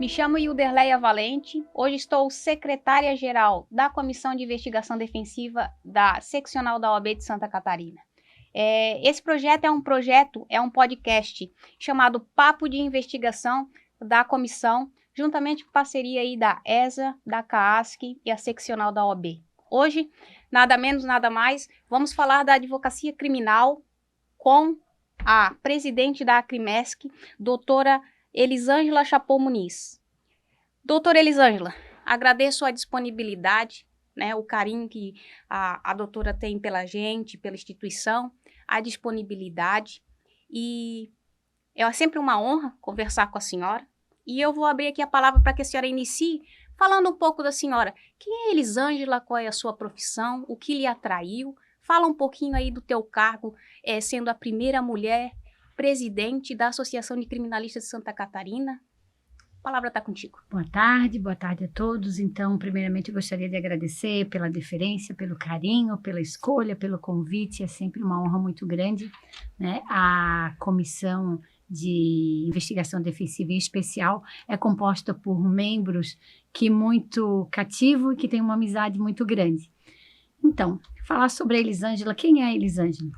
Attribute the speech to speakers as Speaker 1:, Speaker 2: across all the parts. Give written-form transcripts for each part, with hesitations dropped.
Speaker 1: Me chamo Hilderleia Valente, hoje estou secretária-geral da Comissão de Investigação Defensiva da Seccional da OAB de Santa Catarina. Esse projeto é um podcast chamado Papo de Investigação da Comissão, juntamente com parceria aí da ESA, da CAASC e a Seccional da OAB. Hoje, nada menos, nada mais, vamos falar da advocacia criminal com a presidente da Acrimesc, doutora Elisângela Chapot Muniz. Doutora Elisângela, agradeço a disponibilidade, né, o carinho que a doutora tem pela gente, pela instituição, a disponibilidade, e é sempre uma honra conversar com a senhora, e eu vou abrir aqui a palavra para que a senhora inicie falando um pouco da senhora. Quem é Elisângela, qual é a sua profissão, o que lhe atraiu? Fala um pouquinho aí do teu cargo, sendo a primeira mulher presidente da Associação de Criminalistas de Santa Catarina. A palavra está contigo.
Speaker 2: Boa tarde a todos. Então, primeiramente, eu gostaria de agradecer pela deferência, pelo carinho, pela escolha, pelo convite. É sempre uma honra muito grande, né? A Comissão de Investigação Defensiva em especial é composta por membros que muito cativo e que têm uma amizade muito grande. Então, falar sobre a Elisângela. Quem é a Elisângela?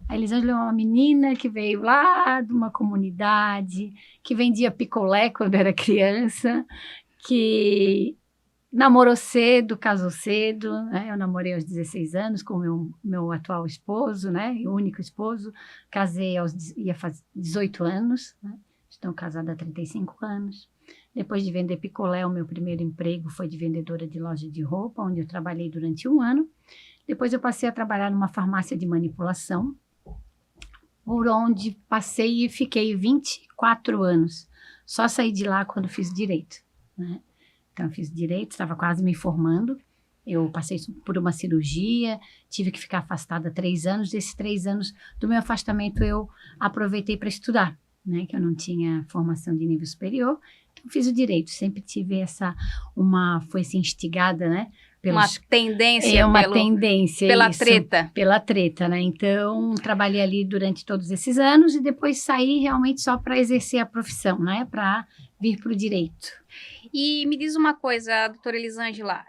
Speaker 2: A Elisângela é uma menina que veio lá de uma comunidade, que vendia picolé quando era criança, que namorou cedo, casou cedo, né? Eu namorei aos 16 anos com o meu atual esposo, né? O único esposo. Casei ia fazer 18 anos, né? Estou casada há 35 anos. Depois de vender picolé, o meu primeiro emprego foi de vendedora de loja de roupa, onde eu trabalhei durante 1 ano. Depois eu passei a trabalhar numa farmácia de manipulação, por onde passei e fiquei 24 anos. Só saí de lá quando fiz direito, né? Então, eu fiz direito, estava quase me formando. Eu passei por uma cirurgia, tive que ficar afastada 3 anos. Desses 3 anos do meu afastamento, eu aproveitei para estudar, né? Que eu não tinha formação de nível superior. Então, fiz o direito. Sempre tive fui assim, instigada, né?
Speaker 1: Uma tendência pela treta.
Speaker 2: Pela treta, né? Então, trabalhei ali durante todos esses anos e depois saí realmente só para exercer a profissão, né? Para vir para o direito.
Speaker 1: E me diz uma coisa, doutora Elisângela,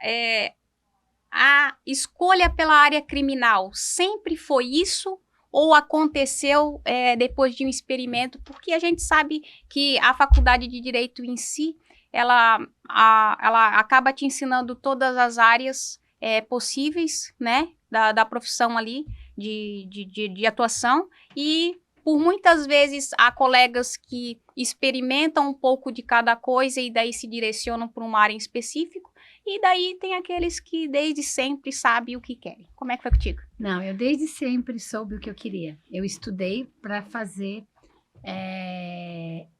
Speaker 1: a escolha pela área criminal sempre foi isso ou aconteceu depois de um experimento? Porque a gente sabe que a faculdade de Direito em si, ela acaba te ensinando todas as áreas possíveis, né, da profissão ali, de atuação, e por muitas vezes há colegas que experimentam um pouco de cada coisa e daí se direcionam para uma área em específico, e daí tem aqueles que desde sempre sabem o que querem. Como é que foi contigo?
Speaker 2: Não, eu desde sempre soube o que eu queria. Eu estudei para fazer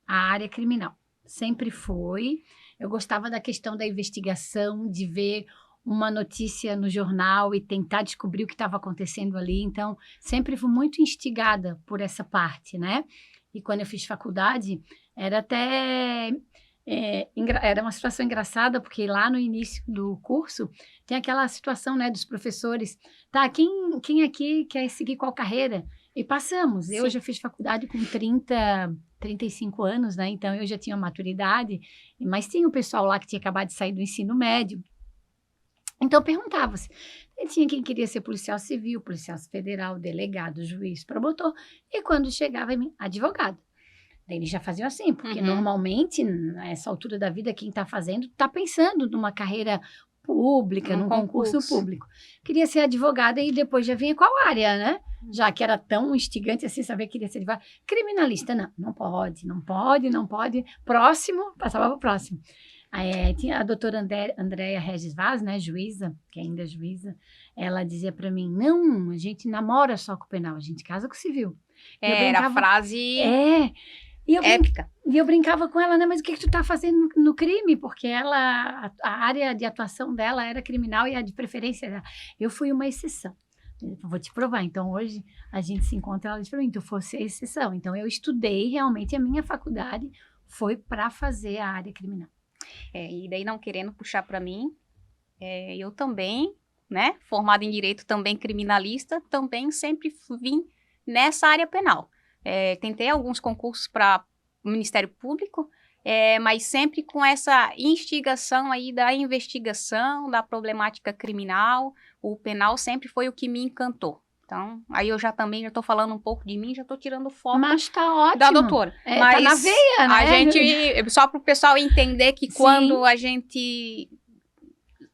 Speaker 2: a área criminal. Sempre foi. Eu gostava da questão da investigação, de ver uma notícia no jornal e tentar descobrir o que estava acontecendo ali. Então, sempre fui muito instigada por essa parte, né? E quando eu fiz faculdade, era até... era uma situação engraçada, porque lá no início do curso tem aquela situação, né, dos professores. Tá, quem aqui quer seguir qual carreira? E passamos. Sim. Eu já fiz faculdade com 35 anos, né? Então, eu já tinha maturidade, mas tinha o pessoal lá que tinha acabado de sair do ensino médio. Então, perguntava-se. Tinha quem queria ser policial civil, policial federal, delegado, juiz, promotor. E quando chegava em mim, advogado. Daí eles já faziam assim, porque normalmente, nessa altura da vida, quem está fazendo, está pensando numa carreira pública, num concurso público. Queria ser advogada e depois já vinha qual área, né? Já que era tão instigante assim, saber que queria ser advogada. Criminalista, não pode. Próximo, passava para o próximo. Tinha a doutora Andréia Regis Vaz, né, juíza, que ainda é juíza, ela dizia para mim, não, a gente namora só com o penal, a gente casa com o civil.
Speaker 1: Era a frase épica.
Speaker 2: E eu brincava com ela, né, mas o que tu tá fazendo no crime? Porque a área de atuação dela era criminal e a de preferência dela. Eu fui uma exceção. Vou te provar. Então, hoje, a gente se encontra, ela diz para mim, tu fosse a exceção. Então, eu estudei, realmente, a minha faculdade foi para fazer a área criminal.
Speaker 1: E daí, não querendo puxar para mim, eu também, né, formada em Direito, também criminalista, também sempre vim nessa área penal. Tentei alguns concursos para o Ministério Público, mas sempre com essa instigação aí da investigação, da problemática criminal. O penal sempre foi o que me encantou. Então, aí eu já estou falando um pouco de mim, já estou tirando foco
Speaker 2: Mas tá ótimo.
Speaker 1: da doutora. Mas
Speaker 2: tá na veia, né?
Speaker 1: A gente, só para o pessoal entender que quando a gente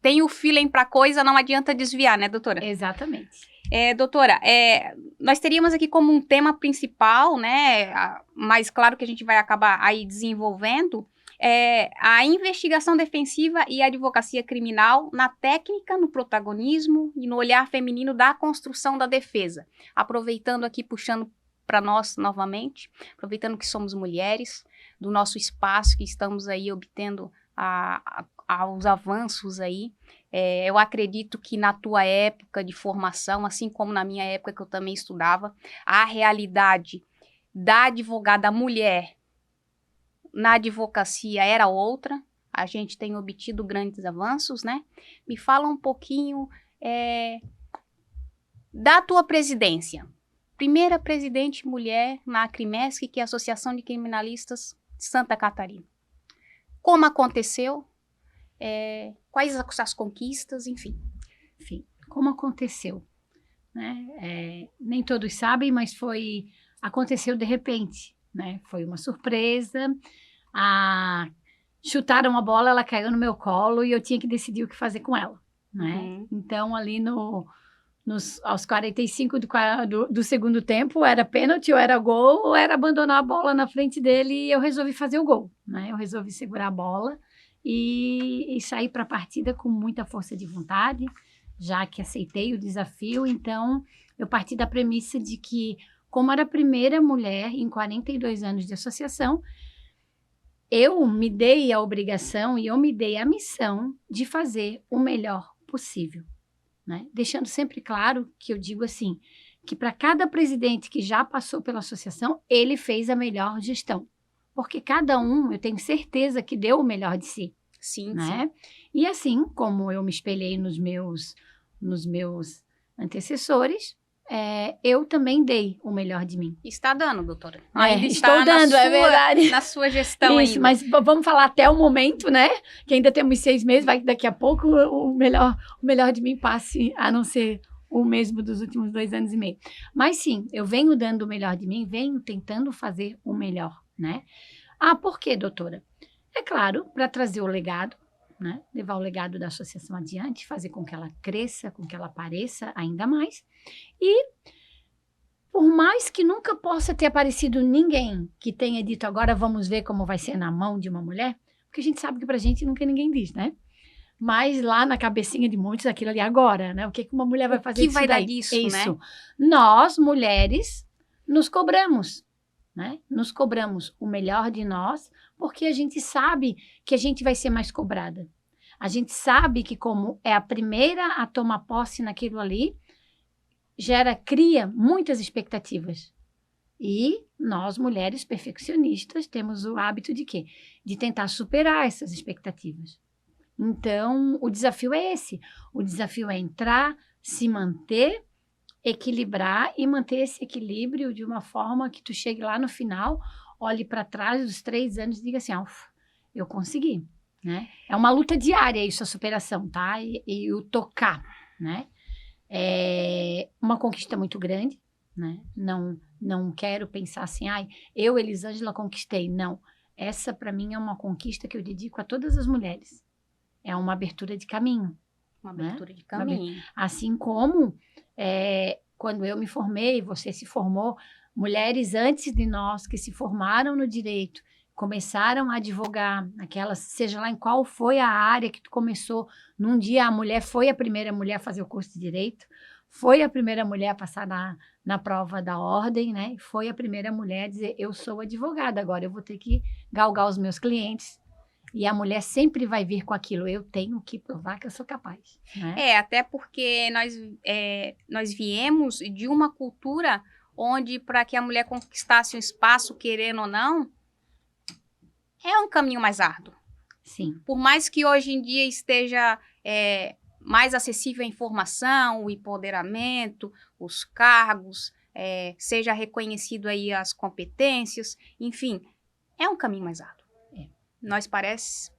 Speaker 1: tem o feeling para coisa, não adianta desviar, né, doutora?
Speaker 2: Exatamente.
Speaker 1: Doutora, nós teríamos aqui como um tema principal, né, mas claro que a gente vai acabar aí desenvolvendo, a investigação defensiva e a advocacia criminal na técnica, no protagonismo e no olhar feminino da construção da defesa. Aproveitando aqui, puxando para nós novamente, aproveitando que somos mulheres, do nosso espaço que estamos aí obtendo os avanços aí. Eu acredito que na tua época de formação, assim como na minha época que eu também estudava, a realidade da advogada mulher na advocacia era outra. A gente tem obtido grandes avanços, né? Me fala um pouquinho da tua presidência. Primeira presidente mulher na Acrimesc, que é a Associação de Criminalistas de Santa Catarina. Como aconteceu? Quais as conquistas, enfim.
Speaker 2: Como aconteceu, né? Nem todos sabem, mas aconteceu de repente, né? Foi uma surpresa. Chutaram a bola, ela caiu no meu colo e eu tinha que decidir o que fazer com ela, né? Então, ali aos 45 do segundo tempo, era pênalti, ou era gol, ou era abandonar a bola na frente dele, e eu resolvi fazer o gol, né? Eu resolvi segurar a bola e sair para a partida com muita força de vontade, já que aceitei o desafio. Então, eu parti da premissa de que, como era a primeira mulher em 42 anos de associação, eu me dei a obrigação e eu me dei a missão de fazer o melhor possível, né? Deixando sempre claro que eu digo assim, que para cada presidente que já passou pela associação, ele fez a melhor gestão. Porque cada um, eu tenho certeza que deu o melhor de si.
Speaker 1: Sim,
Speaker 2: né?
Speaker 1: sim.
Speaker 2: E assim como eu me espelhei nos meus antecessores, eu também dei o melhor de mim.
Speaker 1: Está dando, doutora.
Speaker 2: Ainda estou dando, é verdade.
Speaker 1: Na sua gestão
Speaker 2: Isso,
Speaker 1: ainda.
Speaker 2: mas vamos falar até o momento, né? Que ainda temos 6 meses, vai que daqui a pouco o melhor de mim passe a não ser o mesmo dos últimos 2 anos e meio. Mas sim, eu venho dando o melhor de mim, venho tentando fazer o melhor, né? Por quê, doutora? É claro, para trazer o legado, né? Levar o legado da associação adiante, fazer com que ela cresça, com que ela apareça ainda mais. E por mais que nunca possa ter aparecido ninguém que tenha dito agora vamos ver como vai ser na mão de uma mulher, porque a gente sabe que pra gente nunca ninguém diz, né? Mas lá na cabecinha de muitos, aquilo ali agora, né? O que uma mulher vai fazer
Speaker 1: disso daí? O que vai dar disso, né?
Speaker 2: Nós, mulheres, nos cobramos, né? Nos cobramos o melhor de nós, porque a gente sabe que a gente vai ser mais cobrada. A gente sabe que como é a primeira a tomar posse naquilo ali, cria muitas expectativas. E nós, mulheres perfeccionistas, temos o hábito de quê? De tentar superar essas expectativas. Então, o desafio é esse. O desafio é entrar, se manter, equilibrar e manter esse equilíbrio de uma forma que tu chegue lá no final, olhe para trás dos 3 anos e diga assim, eu consegui, né? É uma luta diária isso, a superação, tá? E o tocar, né? É uma conquista muito grande, né? Não quero pensar assim, eu, Elisângela, conquistei. Não, essa para mim é uma conquista que eu dedico a todas as mulheres. É uma abertura de caminho.
Speaker 1: Uma abertura de caminho.
Speaker 2: Assim como quando eu me formei, você se formou, mulheres antes de nós que se formaram no direito, começaram a advogar, seja lá em qual foi a área que tu começou. Num dia a mulher foi a primeira mulher a fazer o curso de direito, foi a primeira mulher a passar na prova da ordem, né? Foi a primeira mulher a dizer, eu sou advogada, agora eu vou ter que galgar os meus clientes. E a mulher sempre vai vir com aquilo, eu tenho que provar que eu sou capaz. Né?
Speaker 1: Até porque nós viemos de uma cultura onde, para que a mulher conquistasse um espaço, querendo ou não, é um caminho mais árduo.
Speaker 2: Sim.
Speaker 1: Por mais que hoje em dia esteja mais acessível a informação, o empoderamento, os cargos, seja reconhecido aí as competências, enfim, é um caminho mais árduo. nós parece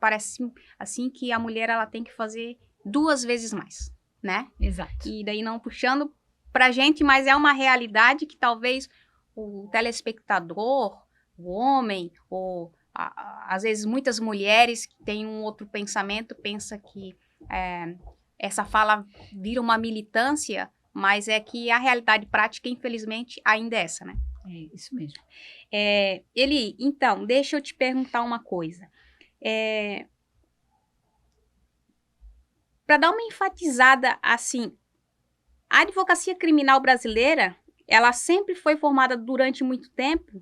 Speaker 1: assim que a mulher ela tem que fazer 2 vezes mais, né?
Speaker 2: Exato.
Speaker 1: E daí não puxando pra gente, mas é uma realidade que talvez o telespectador, o homem, ou às vezes muitas mulheres que têm um outro pensamento, pensa que essa fala vira uma militância, mas é que a realidade prática, infelizmente, ainda é essa, né?
Speaker 2: É isso mesmo.
Speaker 1: Eli, então, deixa eu te perguntar uma coisa. Para dar uma enfatizada, assim, a advocacia criminal brasileira, ela sempre foi formada durante muito tempo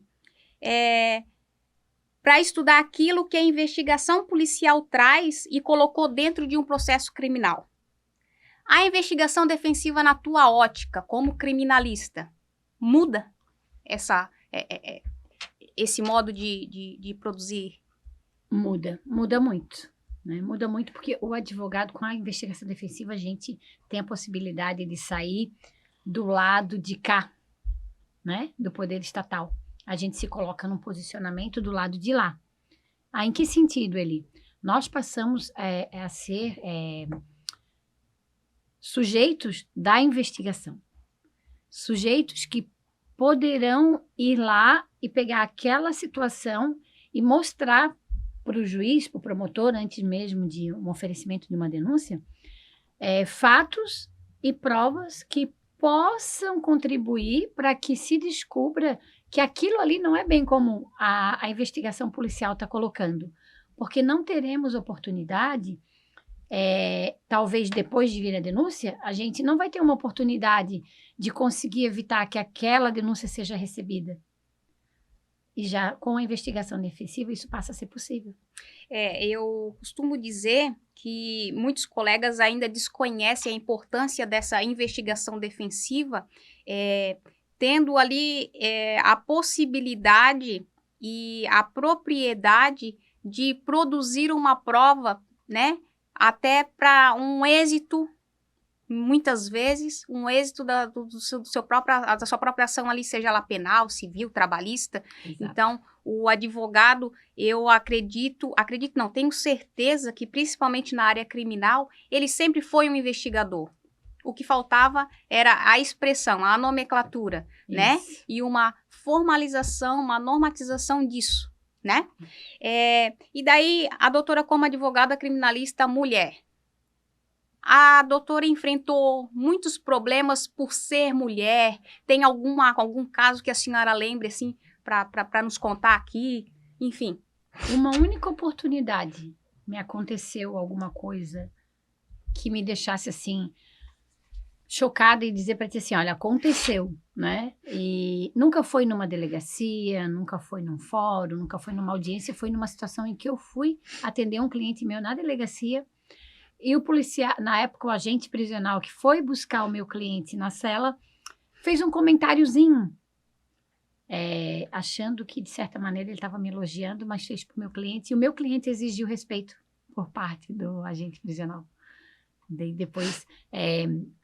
Speaker 1: para estudar aquilo que a investigação policial traz e colocou dentro de um processo criminal. A investigação defensiva na tua ótica, como criminalista, muda esse modo de produzir?
Speaker 2: Muda muito. Né? Muda muito porque o advogado, com a investigação defensiva, a gente tem a possibilidade de sair do lado de cá, né? Do poder estatal. A gente se coloca num posicionamento do lado de lá. Em que sentido, Eli? Nós passamos a ser sujeitos da investigação. Sujeitos que poderão ir lá e pegar aquela situação e mostrar para o juiz, para o promotor, antes mesmo de um oferecimento de uma denúncia, fatos e provas que possam contribuir para que se descubra que aquilo ali não é bem como a investigação policial está colocando. Porque não teremos oportunidade, talvez depois de vir a denúncia, a gente não vai ter uma oportunidade de conseguir evitar que aquela denúncia seja recebida. E já com a investigação defensiva, isso passa a ser possível.
Speaker 1: Eu costumo dizer que muitos colegas ainda desconhecem a importância dessa investigação defensiva, tendo ali a possibilidade e a propriedade de produzir uma prova, né? Até para um êxito, muitas vezes, um êxito da sua própria ação ali, seja ela penal, civil, trabalhista.
Speaker 2: Exato.
Speaker 1: Então, o advogado, eu acredito não, tenho certeza que principalmente na área criminal, ele sempre foi um investigador. O que faltava era a expressão, a nomenclatura,
Speaker 2: Isso.
Speaker 1: né? E uma formalização, uma normatização disso, né? E daí, a doutora como advogada criminalista mulher, a doutora enfrentou muitos problemas por ser mulher. Tem algum caso que a senhora lembre, assim, para nos contar aqui? Enfim.
Speaker 2: Uma única oportunidade me aconteceu alguma coisa que me deixasse, assim, chocada e dizer para ti assim, olha, aconteceu, né? E nunca foi numa delegacia, nunca foi num fórum, nunca foi numa audiência, foi numa situação em que eu fui atender um cliente meu na delegacia. E o policial, na época, o agente prisional que foi buscar o meu cliente na cela, fez um comentáriozinho, achando que, de certa maneira, ele estava me elogiando, mas fez para o meu cliente. E o meu cliente exigiu respeito por parte do agente prisional. Daí, depois,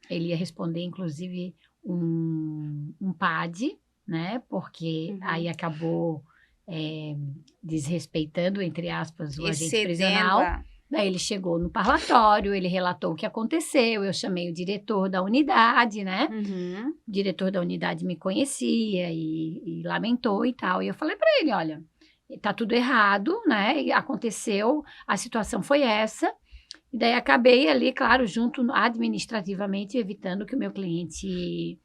Speaker 2: ele ia responder, inclusive, um PAD, né? Porque aí acabou desrespeitando, entre aspas, o agente prisional. Daí ele chegou no parlatório, ele relatou o que aconteceu, eu chamei o diretor da unidade, né? O diretor da unidade me conhecia e lamentou e tal. E eu falei para ele, olha, tá tudo errado, né? E aconteceu, a situação foi essa. E daí acabei ali, claro, junto administrativamente, evitando que o meu cliente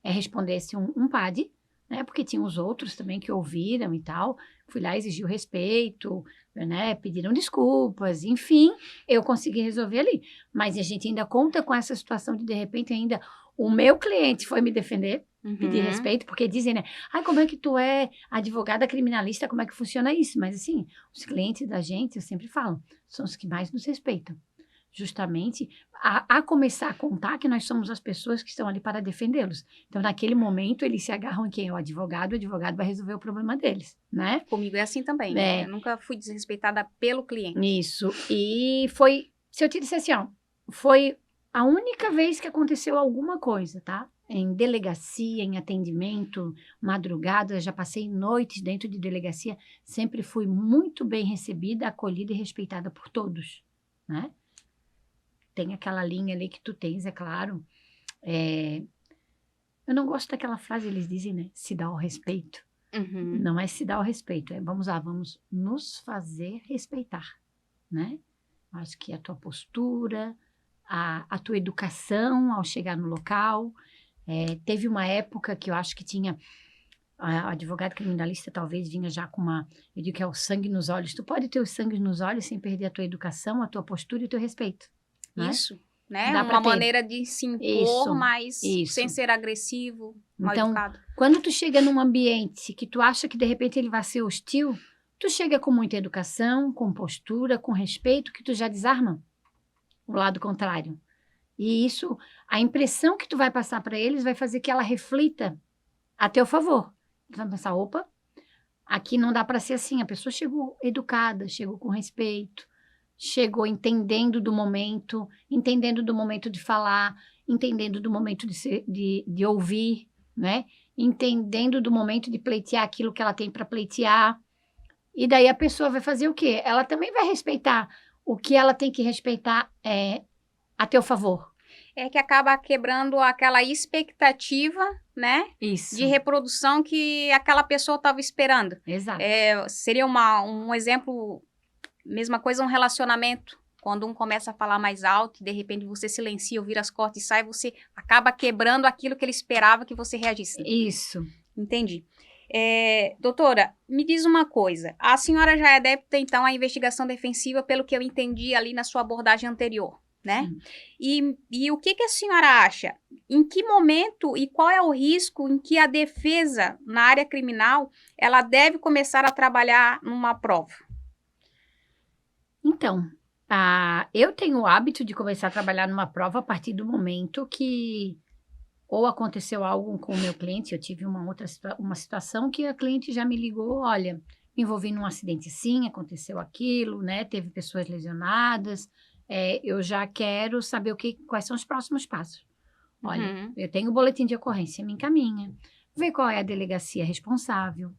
Speaker 2: respondesse um PAD, né? Porque tinha os outros também que ouviram e tal. Fui lá, exigi o respeito, né? Pediram desculpas, enfim, eu consegui resolver ali. Mas a gente ainda conta com essa situação de repente, ainda o meu cliente foi me defender, pedir respeito, porque dizem, né? Como é que tu é advogada criminalista, como é que funciona isso? Mas assim, os clientes da gente, eu sempre falo, são os que mais nos respeitam. Justamente a começar a contar que nós somos as pessoas que estão ali para defendê-los. Então, naquele momento, eles se agarram em quem é o advogado vai resolver o problema deles, né?
Speaker 1: Comigo é assim também. Eu nunca fui desrespeitada pelo cliente.
Speaker 2: Isso. E foi, se eu te disser assim, ó, foi a única vez que aconteceu alguma coisa, tá? em delegacia, em atendimento, madrugada, já passei noites dentro de delegacia, sempre fui muito bem recebida, acolhida e respeitada por todos, né? Tem aquela linha ali que tu tens, é claro. Eu não gosto daquela frase, eles dizem, né? Se dá o respeito.
Speaker 1: Uhum.
Speaker 2: Não é se dá o respeito, vamos nos fazer respeitar, né? Acho que a tua postura, a tua educação ao chegar no local. Teve uma época que eu acho que tinha a advogada criminalista talvez vinha já com eu digo que é o sangue nos olhos. Tu pode ter o sangue nos olhos sem perder a tua educação, a tua postura e o teu respeito. Né?
Speaker 1: Isso, né?
Speaker 2: Dá
Speaker 1: Uma maneira de se impor, mas sem ser agressivo, mal
Speaker 2: então,
Speaker 1: educado.
Speaker 2: Quando tu chega num ambiente que tu acha que de repente ele vai ser hostil, tu chega com muita educação, com postura, com respeito, que tu já desarma o lado contrário. E isso, a impressão que tu vai passar para eles vai fazer que ela reflita a teu favor. Tu vai pensar, opa, aqui não dá para ser assim. A pessoa chegou educada, chegou com respeito, chegou entendendo do momento de falar, entendendo do momento de ouvir, né? Entendendo do momento de pleitear aquilo que ela tem para pleitear. E daí a pessoa vai fazer o quê? Ela também vai respeitar o que ela tem que respeitar a teu favor.
Speaker 1: É que acaba quebrando aquela expectativa, né?
Speaker 2: Isso.
Speaker 1: De reprodução que aquela pessoa estava esperando.
Speaker 2: Exato.
Speaker 1: Seria um exemplo, mesma coisa, um relacionamento. Quando um começa a falar mais alto e de repente você silencia, ou vira as costas e sai, você acaba quebrando aquilo que ele esperava que você reagisse.
Speaker 2: Isso.
Speaker 1: Entendi. Doutora, me diz uma coisa. A senhora já é adepta, então, à investigação defensiva, pelo que eu entendi ali na sua abordagem anterior, né? E o que a senhora acha? Em que momento e qual é o risco em que a defesa na área criminal ela deve começar a trabalhar numa prova?
Speaker 2: Então, eu tenho o hábito de começar a trabalhar numa prova a partir do momento que ou aconteceu algo com o meu cliente, eu tive uma situação que a cliente já me ligou, olha, me envolvi num acidente sim, aconteceu aquilo, né? Teve pessoas lesionadas, eu já quero saber quais são os próximos passos. Olha, eu tenho o boletim de ocorrência, me encaminha, vê qual é a delegacia responsável,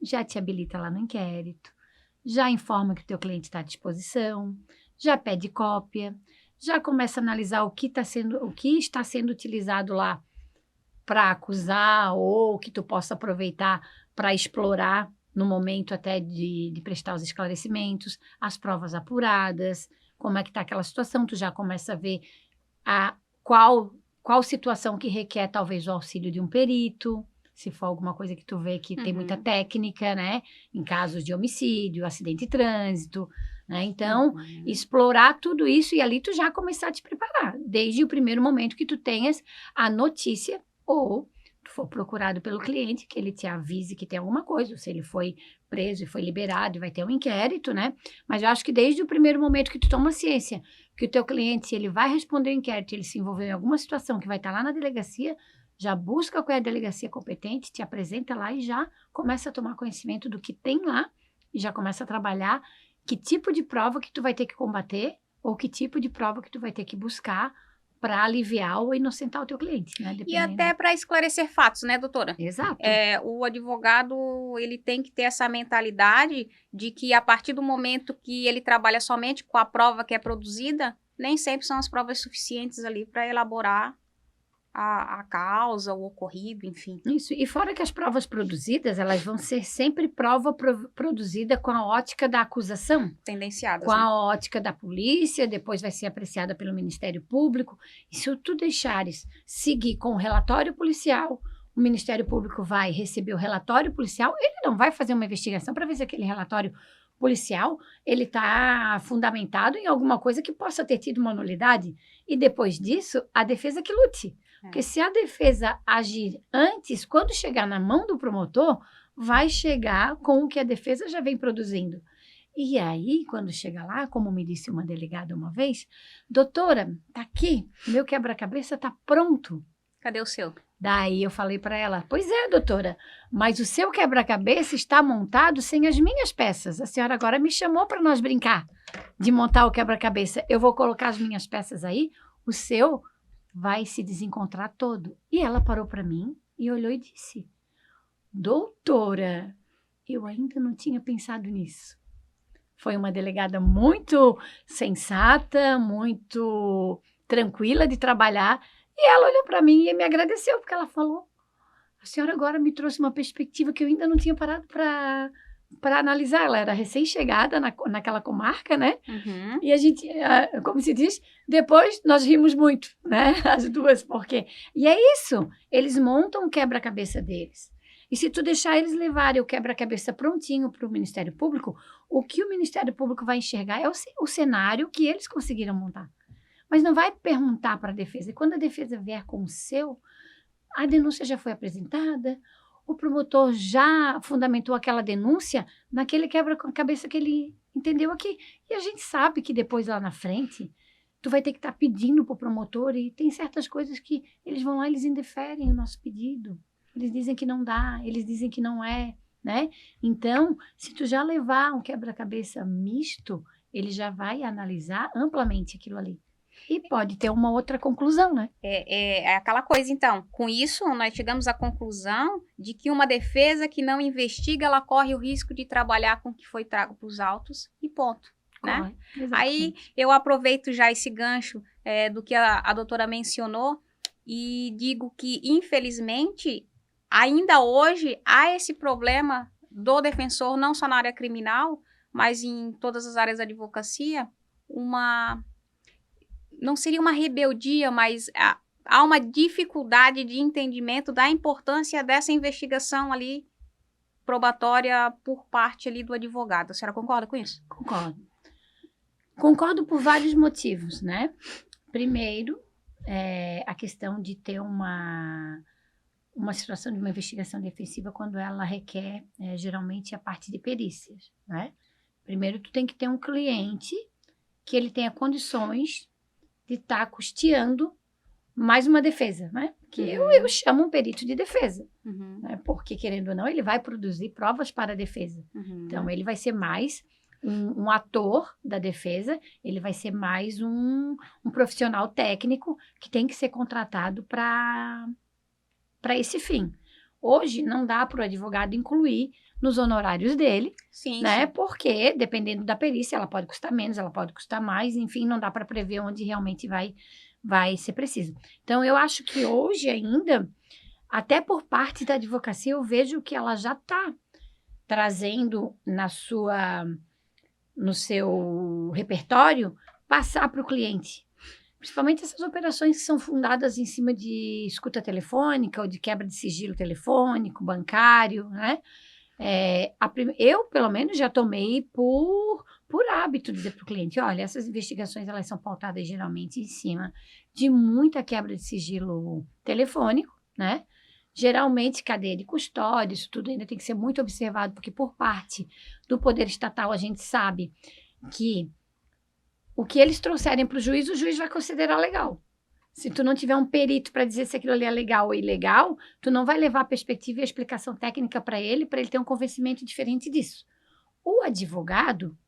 Speaker 2: já te habilita lá no inquérito, já informa que o teu cliente está à disposição, já pede cópia, já começa a analisar o que está sendo utilizado lá para acusar ou que tu possa aproveitar para explorar no momento até de prestar os esclarecimentos, as provas apuradas, como é que está aquela situação, tu já começa a ver qual situação que requer talvez o auxílio de um perito, se for alguma coisa que tu vê que tem muita técnica, né, em casos de homicídio, acidente de trânsito, né, então explorar tudo isso e ali tu já começar a te preparar, desde o primeiro momento que tu tenhas a notícia ou tu for procurado pelo cliente, que ele te avise que tem alguma coisa, se ele foi preso e foi liberado, vai ter um inquérito, né? Mas eu acho que desde o primeiro momento que tu toma ciência que o teu cliente, se ele vai responder o inquérito, ele se envolveu em alguma situação que vai estar lá na delegacia, já busca qual é a delegacia competente, te apresenta lá e já começa a tomar conhecimento do que tem lá e já começa a trabalhar que tipo de prova que tu vai ter que combater ou que tipo de prova que tu vai ter que buscar para aliviar ou inocentar o teu cliente, né?
Speaker 1: E até para esclarecer fatos, né, doutora?
Speaker 2: Exato.
Speaker 1: O advogado, ele tem que ter essa mentalidade de que a partir do momento que ele trabalha somente com a prova que é produzida, nem sempre são as provas suficientes ali para elaborar a causa, o ocorrido, enfim.
Speaker 2: Isso, e fora que as provas produzidas, elas vão ser sempre prova produzida com a ótica da acusação.
Speaker 1: Tendenciadas,
Speaker 2: com a ótica da polícia, depois vai ser apreciada pelo Ministério Público. E se tu deixares seguir com o relatório policial, o Ministério Público vai receber o relatório policial, ele não vai fazer uma investigação para ver se aquele relatório policial ele está fundamentado em alguma coisa que possa ter tido uma nulidade. E depois disso, a defesa que lute. Porque se a defesa agir antes, quando chegar na mão do promotor, vai chegar com o que a defesa já vem produzindo. E aí, quando chega lá, como me disse uma delegada uma vez, doutora, tá aqui, meu quebra-cabeça tá pronto.
Speaker 1: Cadê o seu?
Speaker 2: Daí eu falei para ela, pois é, doutora, mas o seu quebra-cabeça está montado sem as minhas peças. A senhora agora me chamou para nós brincar de montar o quebra-cabeça. Eu vou colocar as minhas peças aí, o seu vai se desencontrar todo. E ela parou para mim e olhou e disse: doutora, eu ainda não tinha pensado nisso. Foi uma delegada muito sensata, muito tranquila de trabalhar, e ela olhou para mim e me agradeceu, porque ela falou: a senhora agora me trouxe uma perspectiva que eu ainda não tinha parado para analisar. Ela era recém-chegada naquela comarca, né?
Speaker 1: Uhum.
Speaker 2: E a gente, como se diz, depois nós rimos muito, né? As duas, porque... E é isso, eles montam o quebra-cabeça deles. E se tu deixar eles levarem o quebra-cabeça prontinho para o Ministério Público, o que o Ministério Público vai enxergar é o cenário que eles conseguiram montar. Mas não vai perguntar para a defesa. E quando a defesa vier com o seu, a denúncia já foi apresentada, o promotor já fundamentou aquela denúncia naquele quebra-cabeça que ele entendeu aqui. E a gente sabe que depois, lá na frente, tu vai ter que estar pedindo para o promotor, e tem certas coisas que eles vão lá e eles indeferem o nosso pedido. Eles dizem que não dá, eles dizem que não é, né? Então, se tu já levar um quebra-cabeça misto, ele já vai analisar amplamente aquilo ali. E pode ter uma outra conclusão, né?
Speaker 1: É aquela coisa, então. Com isso, nós chegamos à conclusão de que uma defesa que não investiga, ela corre o risco de trabalhar com o que foi trago para os autos e ponto, né? Aí, eu aproveito já esse gancho do que a doutora mencionou e digo que, infelizmente, ainda hoje há esse problema do defensor, não só na área criminal, mas em todas as áreas da advocacia, não seria uma rebeldia, mas há uma dificuldade de entendimento da importância dessa investigação ali probatória por parte ali do advogado. A senhora concorda com isso?
Speaker 2: Concordo. Concordo por vários motivos, né? Primeiro, a questão de ter uma situação de uma investigação defensiva quando ela requer, geralmente, a parte de perícias, né? Primeiro, tu tem que ter um cliente que ele tenha condições de estar custeando mais uma defesa, né? Que eu chamo um perito de defesa, né? Porque, querendo ou não, ele vai produzir provas para a defesa. Então, ele vai ser mais um ator da defesa, ele vai ser mais um profissional técnico que tem que ser contratado para esse fim. Hoje, não dá para o advogado incluir nos honorários dele, né? Sim. Porque, dependendo da perícia, ela pode custar menos, ela pode custar mais, enfim, não dá para prever onde realmente vai ser preciso. Então, eu acho que hoje ainda, até por parte da advocacia, eu vejo que ela já está trazendo no seu repertório, passar para o cliente. Principalmente essas operações que são fundadas em cima de escuta telefônica ou de quebra de sigilo telefônico, bancário, né? Eu, pelo menos, já tomei por hábito dizer para o cliente: olha, essas investigações elas são pautadas geralmente em cima de muita quebra de sigilo telefônico, né? Geralmente, cadeia de custódia, isso tudo ainda tem que ser muito observado, porque por parte do Poder Estatal a gente sabe que o que eles trouxerem para o juiz vai considerar legal. Se tu não tiver um perito para dizer se aquilo ali é legal ou ilegal, tu não vai levar a perspectiva e a explicação técnica para ele ter um convencimento diferente disso. O advogado,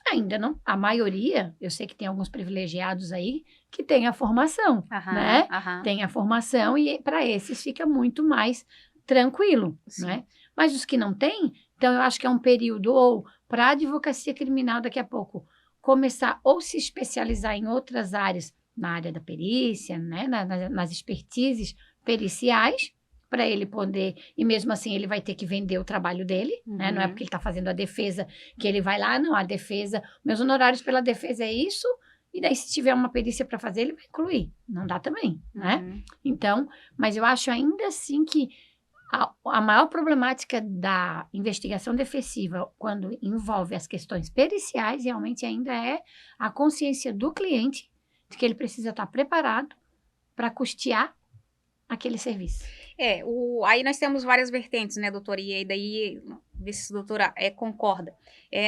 Speaker 2: ainda não. A maioria, eu sei que tem alguns privilegiados aí que tem a formação, né? Tem a formação e para esses fica muito mais tranquilo, né? Mas os que não têm, então eu acho que é um período ou para a advocacia criminal daqui a pouco começar ou se especializar em outras áreas, na área da perícia, né? nas expertises periciais, para ele poder, e mesmo assim ele vai ter que vender o trabalho dele, né? Não é porque ele está fazendo a defesa que ele vai lá, não, a defesa, meus honorários pela defesa é isso, e daí se tiver uma perícia para fazer, ele vai incluir, não dá também, né? Então, mas eu acho ainda assim que a maior problemática da investigação defensiva, quando envolve as questões periciais, realmente ainda é a consciência do cliente de que ele precisa estar preparado para custear aquele serviço.
Speaker 1: Aí nós temos várias vertentes, né, doutora? E daí, vê se a doutora concorda.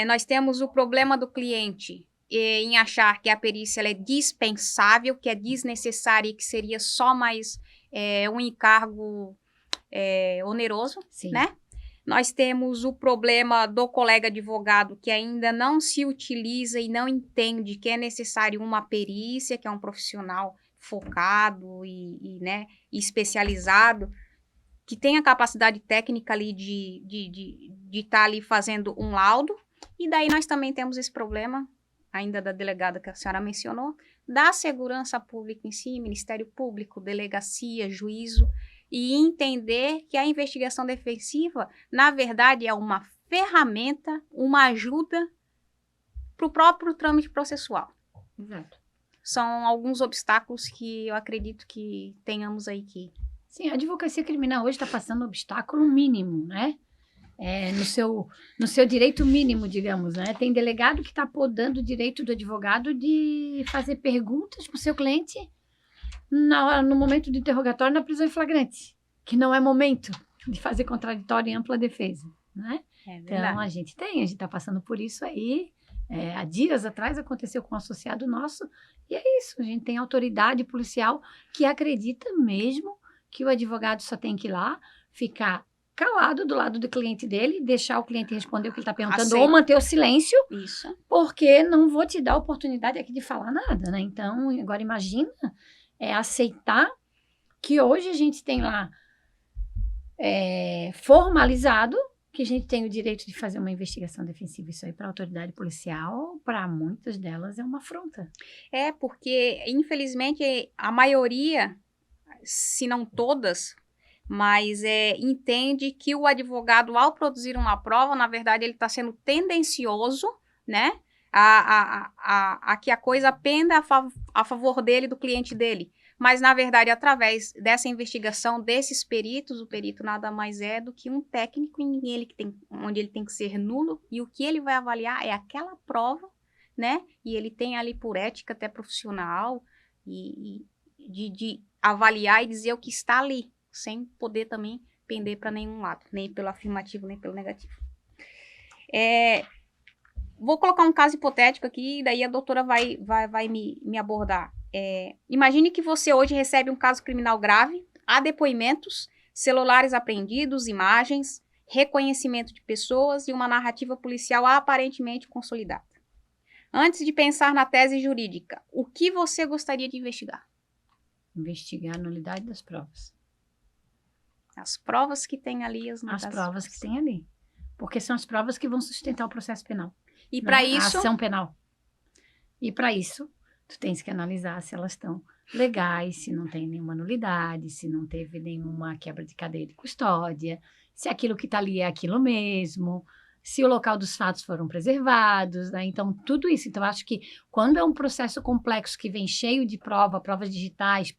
Speaker 1: Nós temos o problema do cliente em achar que a perícia ela é dispensável, que é desnecessária e que seria só mais um encargo oneroso,
Speaker 2: Sim.
Speaker 1: Né? Nós temos o problema do colega advogado que ainda não se utiliza e não entende que é necessário uma perícia, que é um profissional focado né, especializado, que tem a capacidade técnica ali de estar ali fazendo um laudo. E daí nós também temos esse problema, ainda da delegada que a senhora mencionou, da segurança pública em si, Ministério Público, delegacia, juízo, e entender que a investigação defensiva, na verdade, é uma ferramenta, uma ajuda para o próprio trâmite processual.
Speaker 2: Exato.
Speaker 1: São alguns obstáculos que eu acredito que tenhamos aí que...
Speaker 2: Sim, a advocacia criminal hoje está passando obstáculo mínimo, né? No seu direito mínimo, digamos, né? Tem delegado que está podando o direito do advogado de fazer perguntas para o seu cliente no momento do interrogatório na prisão em flagrante, que não é momento de fazer contraditório em ampla defesa, né? Então, a gente está passando por isso aí. Há dias atrás aconteceu com um associado nosso, e é isso, a gente tem autoridade policial que acredita mesmo que o advogado só tem que ir lá, ficar calado do lado do cliente dele, deixar o cliente responder o que ele está perguntando, ou manter o silêncio, porque não vou te dar a oportunidade aqui de falar nada, né? Então, agora imagina aceitar que hoje a gente tem lá formalizado que a gente tem o direito de fazer uma investigação defensiva. Isso aí para a autoridade policial, para muitas delas, é uma afronta.
Speaker 1: Porque, infelizmente, a maioria, se não todas, mas entende que o advogado, ao produzir uma prova, na verdade, ele está sendo tendencioso, né, a que a coisa penda a favor dele, do cliente dele. Mas, na verdade, através dessa investigação, desses peritos, o perito nada mais é do que um técnico onde ele tem que ser nulo, e o que ele vai avaliar é aquela prova, né? E ele tem ali por ética até profissional, de avaliar e dizer o que está ali, sem poder também pender para nenhum lado, nem pelo afirmativo, nem pelo negativo. Vou colocar um caso hipotético aqui, e daí a doutora vai me abordar. Imagine que você hoje recebe um caso criminal grave, há depoimentos, celulares apreendidos, imagens, reconhecimento de pessoas e uma narrativa policial aparentemente consolidada. Antes de pensar na tese jurídica, o que você gostaria de investigar?
Speaker 2: Investigar a nulidade das provas.
Speaker 1: As provas que tem ali. As
Speaker 2: provas que tem ali. Porque são as provas que vão sustentar o processo penal.
Speaker 1: E para isso...
Speaker 2: A ação penal. E para isso, tu tens que analisar se elas estão legais, se não tem nenhuma nulidade, se não teve nenhuma quebra de cadeia de custódia, se aquilo que está ali é aquilo mesmo, se o local dos fatos foram preservados, né? Então, tudo isso. Então, acho que quando é um processo complexo que vem cheio de provas digitais,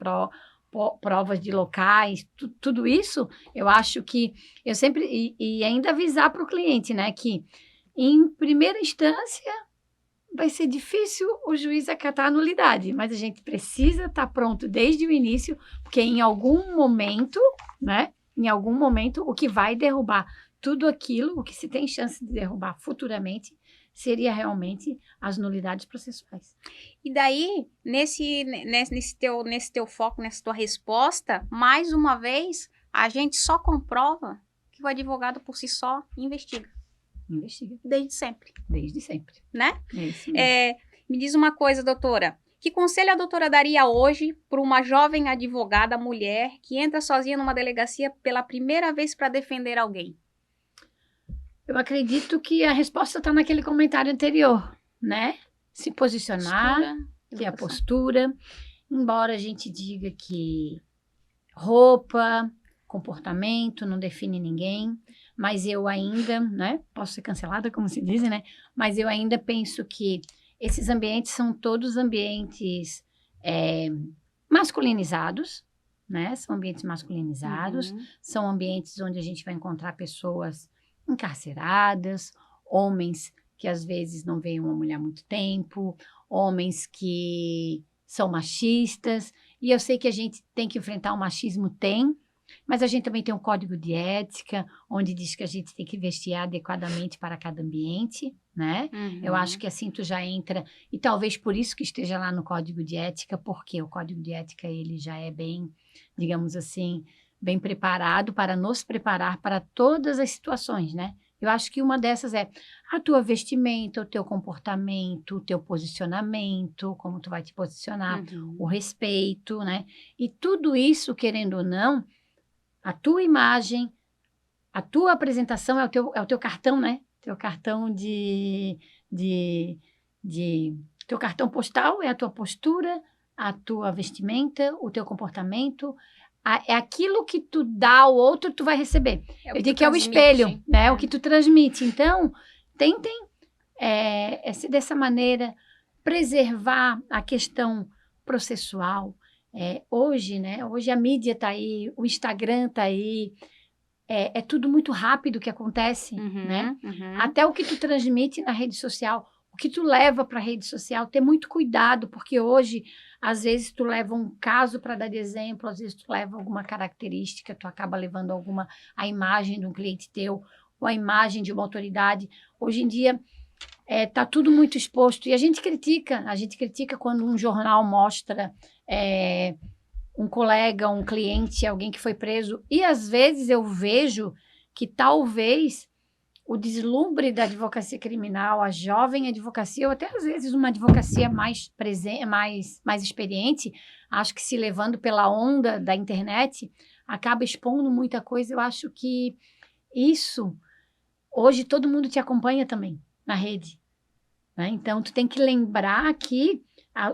Speaker 2: provas de locais, tudo isso, eu acho que eu sempre... E ainda avisar para o cliente, né, que em primeira instância vai ser difícil o juiz acatar a nulidade, mas a gente precisa estar pronto desde o início, porque em algum momento, né, o que vai derrubar tudo aquilo, o que se tem chance de derrubar futuramente, seria realmente as nulidades processuais.
Speaker 1: E daí, nesse teu foco, nessa tua resposta, mais uma vez, a gente só comprova que o advogado por si só investiga.
Speaker 2: Investiga.
Speaker 1: Desde sempre.
Speaker 2: Desde sempre.
Speaker 1: Né?
Speaker 2: É isso mesmo.
Speaker 1: Me diz uma coisa, doutora. Que conselho a doutora daria hoje para uma jovem advogada mulher que entra sozinha numa delegacia pela primeira vez para defender alguém?
Speaker 2: Eu acredito que a resposta está naquele comentário anterior, né? Se posicionar, ter a postura. Embora a gente diga que roupa, comportamento não define ninguém, mas eu ainda, né? Posso ser cancelada, como se diz, né? Mas eu ainda penso que esses ambientes são todos ambientes masculinizados, né? São ambientes masculinizados, são ambientes onde a gente vai encontrar pessoas encarceradas, homens que às vezes não veem uma mulher há muito tempo, homens que são machistas, e eu sei que a gente tem que enfrentar o machismo, mas a gente também tem um código de ética, onde diz que a gente tem que vestir adequadamente para cada ambiente, né? Eu acho que assim tu já entra, e talvez por isso que esteja lá no código de ética, porque o código de ética ele já é bem, digamos assim, bem preparado para nos preparar para todas as situações, né? Eu acho que uma dessas é a tua vestimenta, o teu comportamento, o teu posicionamento, como tu vai te posicionar, o respeito, né? E tudo isso, querendo ou não, a tua imagem, a tua apresentação é o teu cartão, né? Teu cartão teu cartão postal é a tua postura, a tua vestimenta, o teu comportamento, é aquilo que tu dá ao outro, tu vai receber. Eu digo que é o espelho, né? É o que tu transmite. Então, tentem dessa maneira preservar a questão processual. Hoje, né? Hoje a mídia está aí, o Instagram está aí, é tudo muito rápido que acontece, né? Até o que tu transmite na rede social, o que tu leva para a rede social, ter muito cuidado, porque hoje, às vezes, tu leva um caso para dar de exemplo, às vezes tu leva alguma característica, tu acaba levando a imagem de um cliente teu, ou a imagem de uma autoridade. Hoje em dia, tá tudo muito exposto, e a gente critica quando um jornal mostra um colega, um cliente, alguém que foi preso, e às vezes eu vejo que talvez o deslumbre da advocacia criminal, a jovem advocacia, ou até às vezes uma advocacia mais presente, mais experiente, acho que se levando pela onda da internet, acaba expondo muita coisa. Eu acho que isso, hoje todo mundo te acompanha também na rede, né? Então, tu tem que lembrar que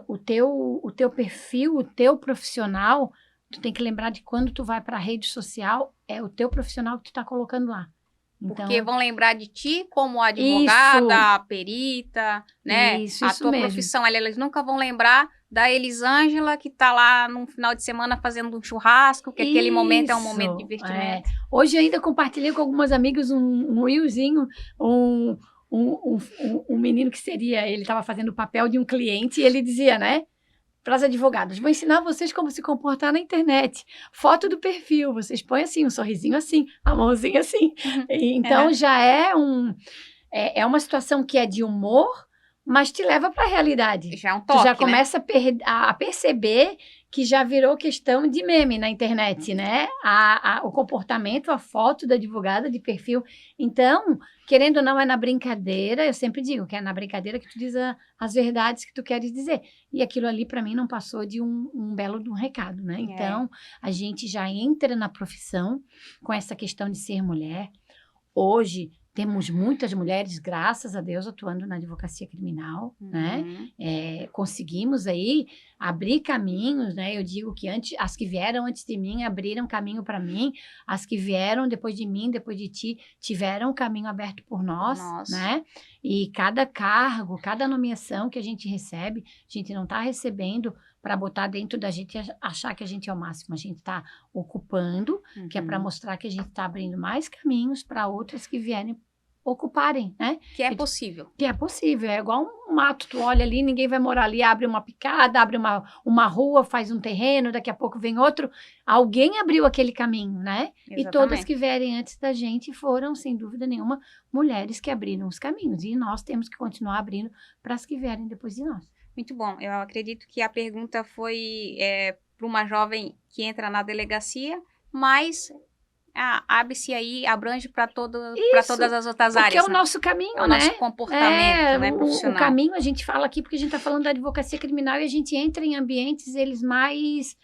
Speaker 2: o teu perfil, o teu profissional, tu tem que lembrar de quando tu vai para a rede social, é o teu profissional que tu está colocando lá. Então,
Speaker 1: porque vão lembrar de ti como advogada, perita, né?
Speaker 2: Isso
Speaker 1: a tua
Speaker 2: mesmo.
Speaker 1: profissão. Eles nunca vão lembrar da Elisângela que está lá num final de semana fazendo um churrasco, que aquele momento é um momento de divertimento.
Speaker 2: Hoje ainda compartilhei com algumas amigas um reelzinho, um menino que ele estava fazendo o papel de um cliente e ele dizia, né? Para as advogadas, vou ensinar vocês como se comportar na internet. Foto do perfil, vocês põem assim, um sorrisinho assim, a mãozinha assim. Então, já é uma situação que é de humor, mas te leva para a realidade.
Speaker 1: Já é um toque,
Speaker 2: tu já começa a perceber que já virou questão de meme na internet, né? O comportamento, a foto da advogada de perfil. Então, querendo ou não, é na brincadeira, eu sempre digo que é na brincadeira que tu diz as verdades que tu queres dizer. E aquilo ali, para mim, não passou de um belo de um recado, né? Então, a gente já entra na profissão com essa questão de ser mulher. Hoje, temos muitas mulheres, graças a Deus, atuando na advocacia criminal, né? Conseguimos aí abrir caminhos, né? Eu digo que as que vieram antes de mim abriram caminho para mim, as que vieram depois de mim, depois de ti, tiveram o caminho aberto por nós, né? E cada cargo, cada nomeação que a gente recebe, a gente não está recebendo para botar dentro da gente e achar que a gente é o máximo. A gente está ocupando, que é para mostrar que a gente está abrindo mais caminhos para outras que vierem ocuparem, né?
Speaker 1: Que é possível.
Speaker 2: Que é possível. É igual um mato, tu olha ali, ninguém vai morar ali, abre uma picada, abre uma rua, faz um terreno, daqui a pouco vem outro. Alguém abriu aquele caminho, né? Exatamente. E todas que vierem antes da gente foram, sem dúvida nenhuma, mulheres que abriram os caminhos. E nós temos que continuar abrindo para as que vierem depois de nós.
Speaker 1: Muito bom. Eu acredito que a pergunta foi para uma jovem que entra na delegacia, mas abre-se aí, abrange para todas as outras áreas.
Speaker 2: Porque é o nosso caminho, né?
Speaker 1: O nosso comportamento, né, profissional.
Speaker 2: O caminho a gente fala aqui porque a gente está falando da advocacia criminal e a gente entra em ambientes mais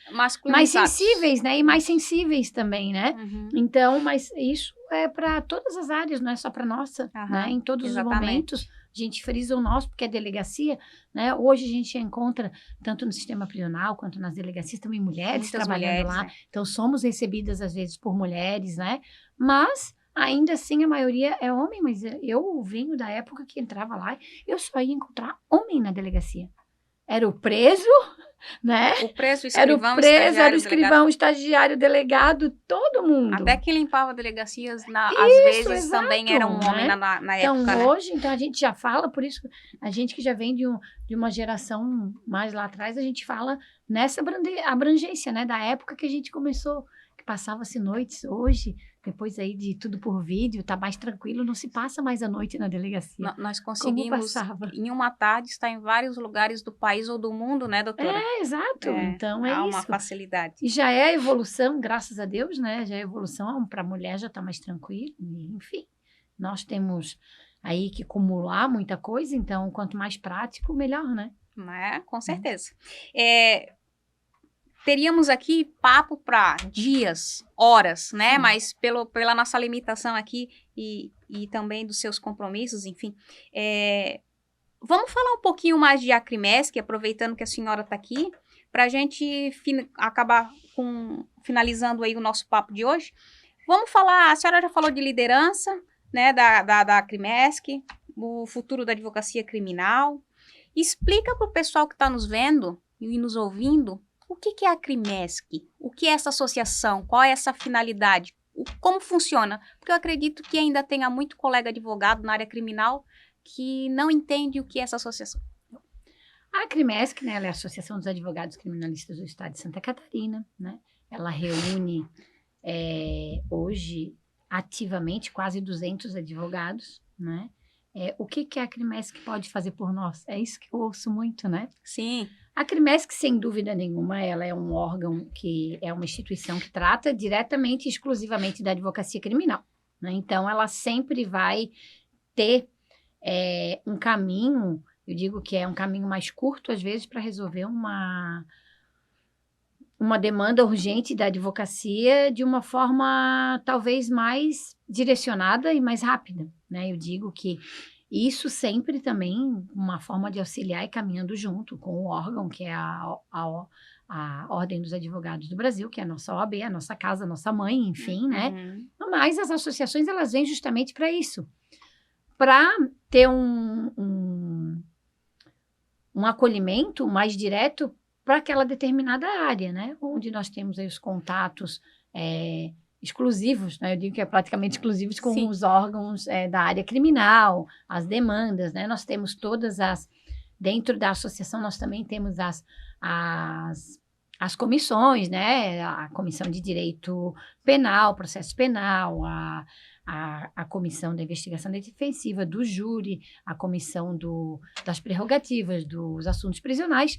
Speaker 2: sensíveis, né? E mais sensíveis também, né? Então, mas isso é para todas as áreas, não é só para nossa, né? Em todos os momentos. A gente frisa o nosso, porque é delegacia, né? Hoje a gente encontra, tanto no sistema prisional, quanto nas delegacias, também mulheres trabalhando lá. Né? Então, somos recebidas, às vezes, por mulheres, né? Mas, ainda assim, a maioria é homem. Mas eu venho da época que entrava lá, eu só ia encontrar homem na delegacia. Era o preso, né?
Speaker 1: O preso, o escrivão,
Speaker 2: era o escrivão, estagiário, delegado, todo mundo.
Speaker 1: Até que limpava delegacias, às vezes, exato, também era um homem, né? na época,
Speaker 2: então,
Speaker 1: né?
Speaker 2: Hoje, então, a gente já fala, por isso, a gente que já vem de uma geração mais lá atrás, a gente fala nessa abrangência, né? Da época que a gente começou, que passava-se noites. Hoje, depois aí de tudo por vídeo, tá mais tranquilo, não se passa mais a noite na delegacia.
Speaker 1: Nós conseguimos, em uma tarde, estar em vários lugares do país ou do mundo, né, doutora?
Speaker 2: Exato. Então,
Speaker 1: há
Speaker 2: isso.
Speaker 1: Há uma facilidade.
Speaker 2: E já é a evolução, graças a Deus, né? Já é a evolução, para a mulher já tá mais tranquilo, enfim. nós temos aí que acumular muita coisa, então quanto mais prático, melhor, né?
Speaker 1: Né? Com certeza. Teríamos aqui papo para dias, horas, né?
Speaker 2: Sim.
Speaker 1: Mas pela nossa limitação aqui e também dos seus compromissos, enfim. Vamos falar um pouquinho mais de Acrimesc, aproveitando que a senhora está aqui, para a gente acabar finalizando aí o nosso papo de hoje. Vamos falar, a senhora já falou de liderança, né, da Acrimesc, o futuro da advocacia criminal. Explica para o pessoal que está nos vendo e nos ouvindo o que é a Acrimesc, o que é essa associação, qual é essa finalidade, como funciona, porque eu acredito que ainda tenha muito colega advogado na área criminal que não entende o que é essa associação.
Speaker 2: A Acrimesc, né, ela é a Associação dos Advogados Criminalistas do Estado de Santa Catarina, né? Ela reúne hoje ativamente quase 200 advogados, né? O que a Acrimesc pode fazer por nós? É isso que eu ouço muito, né?
Speaker 1: Sim.
Speaker 2: A Acrimesc, sem dúvida nenhuma, ela é um órgão que é uma instituição que trata diretamente e exclusivamente da advocacia criminal, né? Então, ela sempre vai ter um caminho, eu digo que é um caminho mais curto, às vezes, para resolver uma demanda urgente da advocacia de uma forma talvez mais direcionada e mais rápida, né? Eu digo que isso sempre também uma forma de auxiliar e caminhando junto com o órgão, que é a Ordem dos Advogados do Brasil, que é a nossa OAB, a nossa casa, a nossa mãe, enfim, né? Mas as associações, elas vêm justamente para isso, para ter um acolhimento mais direto para aquela determinada área, né? Onde nós temos aí os contatos exclusivos, né? Eu digo que é praticamente exclusivos com
Speaker 1: Sim.
Speaker 2: os órgãos da área criminal, as demandas, né? Nós temos dentro da associação nós também temos as comissões, né? A Comissão de Direito Penal, Processo Penal, a Comissão da Investigação Defensiva, do Júri, a Comissão das Prerrogativas, dos Assuntos Prisionais,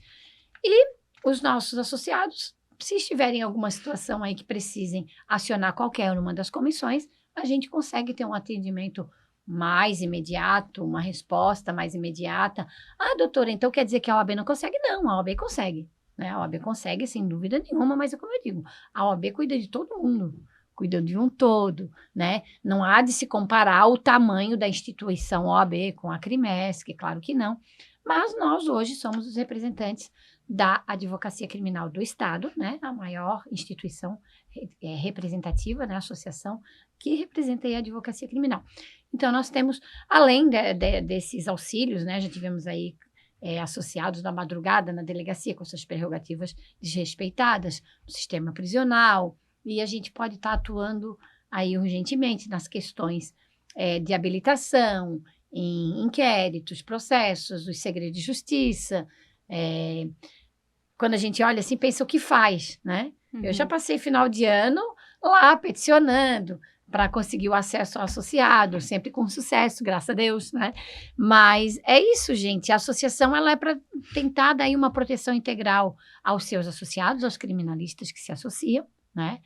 Speaker 2: e os nossos associados, se estiverem em alguma situação aí que precisem acionar qualquer uma das comissões, a gente consegue ter um atendimento mais imediato, uma resposta mais imediata. Ah, doutora, então quer dizer que a OAB não consegue? Não, a OAB consegue, né? A OAB consegue, sem dúvida nenhuma, mas é como eu digo, a OAB cuida de todo mundo, cuida de um todo, né? Não há de se comparar o tamanho da instituição OAB com a Acrimesc, claro que não, mas nós hoje somos os representantes da advocacia criminal do Estado, né? A maior instituição representativa, né? Associação que representa aí a advocacia criminal. Então, nós temos, além desses auxílios, né? Já tivemos aí associados na madrugada na delegacia com suas prerrogativas desrespeitadas, no sistema prisional, e a gente pode estar atuando aí urgentemente nas questões de habilitação, em inquéritos, processos, os segredos de justiça. Quando a gente olha assim, pensa o que faz, né?
Speaker 1: Uhum.
Speaker 2: Eu já passei final de ano lá peticionando para conseguir o acesso ao associado, sempre com sucesso, graças a Deus, né? Mas é isso, gente. A associação, ela é para tentar dar aí uma proteção integral aos seus associados, aos criminalistas que se associam, né?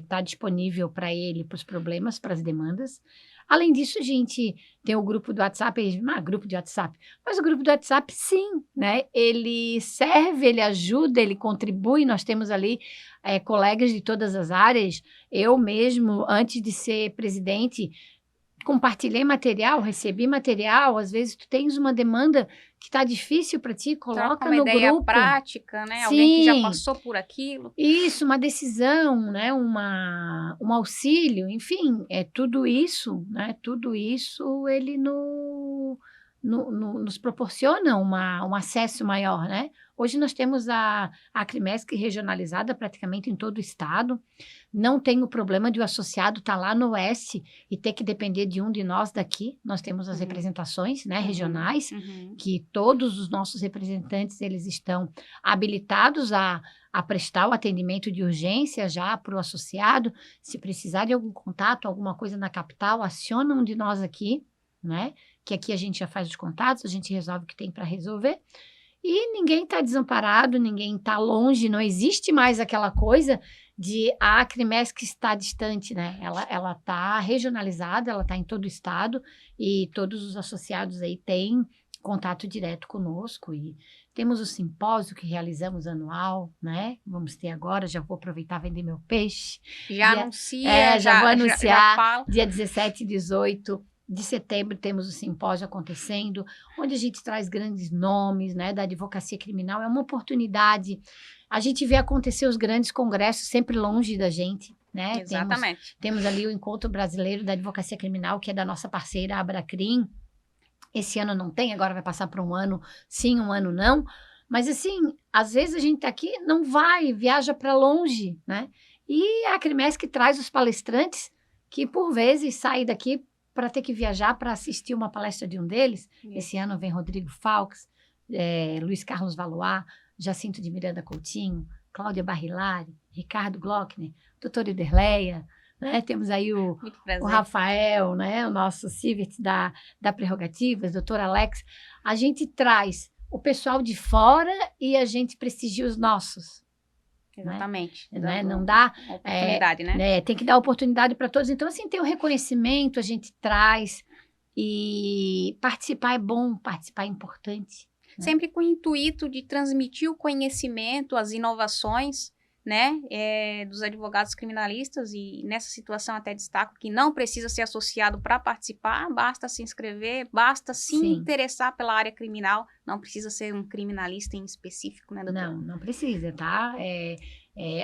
Speaker 2: Tá disponível para ele, para os problemas, para as demandas. Além disso, a gente tem o grupo do WhatsApp, grupo de WhatsApp, mas o grupo do WhatsApp, sim, né? Ele serve, ele ajuda, ele contribui, nós temos ali colegas de todas as áreas. Eu mesmo, antes de ser presidente, compartilhei material, recebi material, às vezes tu tens uma demanda que está difícil para ti, coloca
Speaker 1: uma
Speaker 2: no
Speaker 1: ideia
Speaker 2: grupo.
Speaker 1: prática, né?
Speaker 2: Sim.
Speaker 1: Alguém que já passou por aquilo.
Speaker 2: Isso, uma decisão, né? Um auxílio, enfim, tudo isso, né? Tudo isso ele nos proporciona um acesso maior, né? Hoje nós temos a Acrimesc regionalizada praticamente em todo o estado. Não tem o problema de o associado estar lá no oeste e ter que depender de um de nós daqui. Nós temos as representações, né, regionais, que todos os nossos representantes, eles estão habilitados a prestar o atendimento de urgência já para o associado. Se precisar de algum contato, alguma coisa na capital, aciona um de nós aqui, né? Que aqui a gente já faz os contatos, a gente resolve o que tem para resolver. E ninguém está desamparado, ninguém está longe, não existe mais aquela coisa a Acrimesc está distante, né? Ela está regionalizada, ela está em todo o estado e todos os associados aí têm contato direto conosco e temos o simpósio que realizamos anual, né? Vamos ter agora, já vou aproveitar e vender meu peixe. Já vou anunciar,
Speaker 1: fala.
Speaker 2: dia 17 e 18 de setembro temos o simpósio acontecendo, onde a gente traz grandes nomes, né, da advocacia criminal. É uma oportunidade. A gente vê acontecer os grandes congressos sempre longe da gente, né?
Speaker 1: Exatamente.
Speaker 2: Temos ali o Encontro Brasileiro da Advocacia Criminal, que é da nossa parceira Abracrim. Esse ano não tem, agora vai passar para um ano sim, um ano não. Mas, assim, às vezes a gente tá aqui, não vai, viaja para longe, né? E a Acrimesc traz os palestrantes que, por vezes, saem daqui para ter que viajar para assistir uma palestra de um deles. Esse ano vem Rodrigo Falques, Luiz Carlos Valois, Jacinto de Miranda Coutinho, Cláudia Barrilari, Ricardo Glockner, doutor Iderleia, né? Temos aí o Rafael, né? O nosso Civit da Prerrogativas, doutor Alex. A gente traz o pessoal de fora e a gente prestigia os nossos.
Speaker 1: Exatamente.
Speaker 2: Né? Não dá
Speaker 1: oportunidade, né?
Speaker 2: Tem que dar oportunidade para todos. Então, assim, tem o reconhecimento, a gente traz. E participar é bom, participar é importante. Né?
Speaker 1: Sempre com o intuito de transmitir o conhecimento, as inovações, né, dos advogados criminalistas, e nessa situação até destaco que não precisa ser associado para participar, basta se inscrever, basta se interessar pela área criminal, não precisa ser um criminalista em específico, né, doutora?
Speaker 2: Não precisa, tá?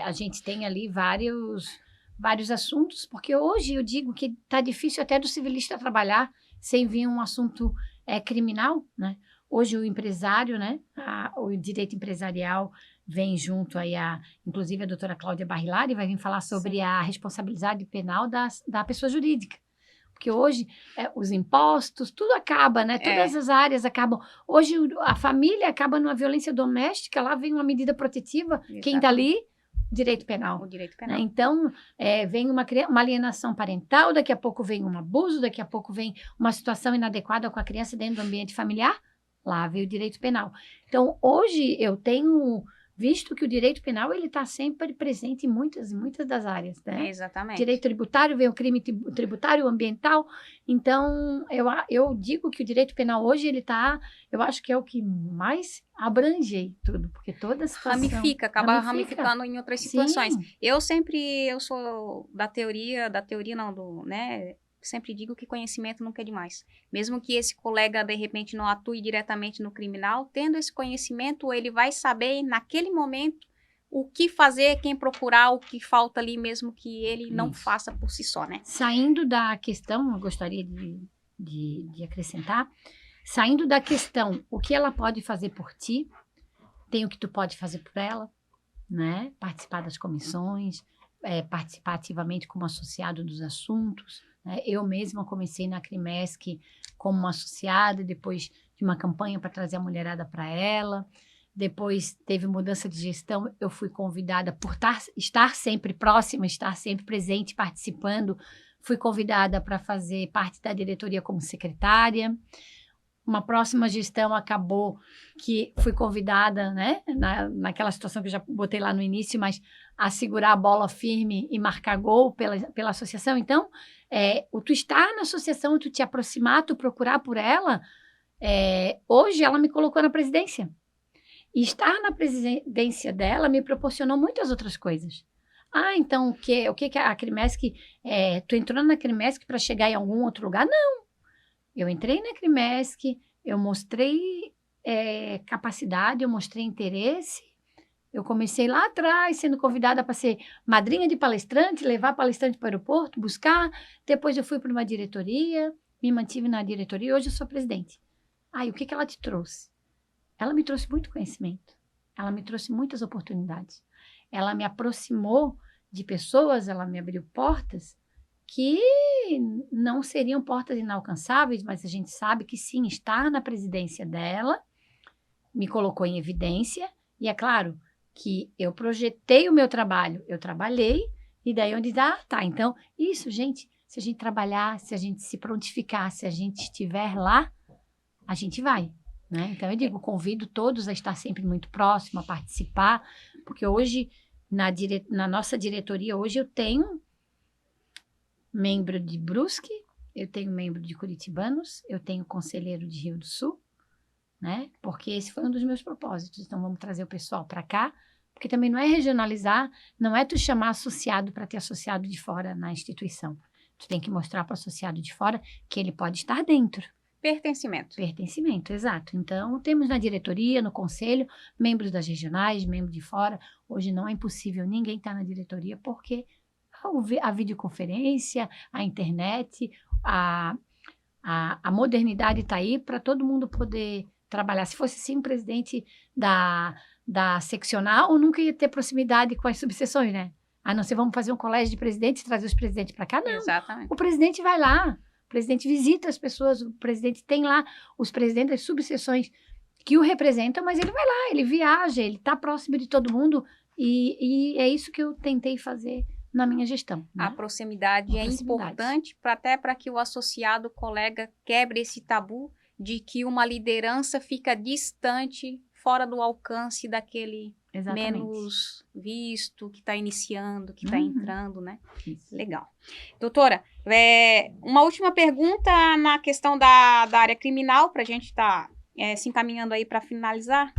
Speaker 2: A gente tem ali vários assuntos, porque hoje eu digo que tá difícil até do civilista trabalhar sem vir um assunto criminal, né? Hoje o empresário, né, o direito empresarial vem junto aí, inclusive a doutora Cláudia Barrilari vai vir falar sobre a responsabilidade penal da pessoa jurídica. Porque hoje os impostos, tudo acaba, né? Todas as áreas acabam. Hoje a família acaba numa violência doméstica, lá vem uma medida protetiva, quem está ali, direito penal.
Speaker 1: O direito penal.
Speaker 2: Né? Então, vem uma alienação parental, daqui a pouco vem um abuso, daqui a pouco vem uma situação inadequada com a criança dentro do ambiente familiar, lá veio o direito penal. Então, hoje eu tenho visto que o direito penal ele está sempre presente em muitas das áreas, né?
Speaker 1: Exatamente.
Speaker 2: Direito tributário, vem o crime tributário, ambiental. Então, eu digo que o direito penal hoje, ele está, eu acho que é o que mais abrange tudo, porque toda situação...
Speaker 1: Acaba ramificando em outras situações. Eu sou da teoria não, né? Sempre digo que conhecimento nunca é demais. Mesmo que esse colega, de repente, não atue diretamente no criminal, tendo esse conhecimento, ele vai saber, naquele momento, o que fazer, quem procurar, o que falta ali, mesmo que ele não faça por si só, né?
Speaker 2: Saindo da questão, eu gostaria de acrescentar, saindo da questão, o que ela pode fazer por ti, tem o que tu pode fazer por ela, né? Participar das comissões, participar ativamente como associado dos assuntos. Eu mesma comecei na Acrimesc como uma associada, depois de uma campanha para trazer a mulherada para ela. Depois teve mudança de gestão, eu fui convidada por estar sempre próxima, estar sempre presente, participando. Fui convidada para fazer parte da diretoria como secretária. Uma próxima gestão acabou que fui convidada, né, naquela situação que eu já botei lá no início, mas a segurar a bola firme e marcar gol pela associação. Então, o tu estar na associação, tu te aproximar, tu procurar por ela, hoje ela me colocou na presidência. E estar na presidência dela me proporcionou muitas outras coisas. Então, o que a Acrimesc, tu entrou na Acrimesc para chegar em algum outro lugar? Não. Eu entrei na Acrimesc, eu mostrei capacidade, eu mostrei interesse. Eu comecei lá atrás, sendo convidada para ser madrinha de palestrante, levar palestrante para o aeroporto, buscar. Depois eu fui para uma diretoria, me mantive na diretoria e hoje eu sou presidente. E o que ela te trouxe? Ela me trouxe muito conhecimento. Ela me trouxe muitas oportunidades. Ela me aproximou de pessoas, ela me abriu portas que não seriam portas inalcançáveis, mas a gente sabe que sim, estar na presidência dela me colocou em evidência, e é claro que eu projetei o meu trabalho, eu trabalhei, e daí onde então, isso, gente, se a gente trabalhar, se a gente se prontificar, se a gente estiver lá, a gente vai, né? Então, eu digo, convido todos a estar sempre muito próximo, a participar, porque hoje Na nossa diretoria, hoje, eu tenho membro de Brusque, eu tenho membro de Curitibanos, eu tenho conselheiro de Rio do Sul, né? Porque esse foi um dos meus propósitos. Então, vamos trazer o pessoal para cá, porque também não é regionalizar, não é tu chamar associado para ter associado de fora na instituição. Tu tem que mostrar para o associado de fora que ele pode estar dentro.
Speaker 1: Pertencimento.
Speaker 2: Pertencimento, exato. Então, temos na diretoria, no conselho, membros das regionais, membros de fora. Hoje não é impossível ninguém estar na diretoria, porque a videoconferência, a internet, a modernidade está aí para todo mundo poder trabalhar. Se fosse assim, o presidente da seccional, eu nunca ia ter proximidade com as subseções, né? A não ser vamos fazer um colégio de presidentes, trazer os presidentes para cá, não.
Speaker 1: Exatamente.
Speaker 2: O presidente vai lá, o presidente visita as pessoas, o presidente tem lá os presidentes das subseções que o representam, mas ele vai lá, ele viaja, ele está próximo de todo mundo e é isso que eu tentei fazer na minha gestão. Né?
Speaker 1: A proximidade é importante até para que o associado, o colega, quebre esse tabu de que uma liderança fica distante, fora do alcance daquele menos visto, que está iniciando, que está entrando, né? Isso. Legal. Doutora, uma última pergunta na questão da área criminal, para a gente estar se encaminhando aí para finalizar.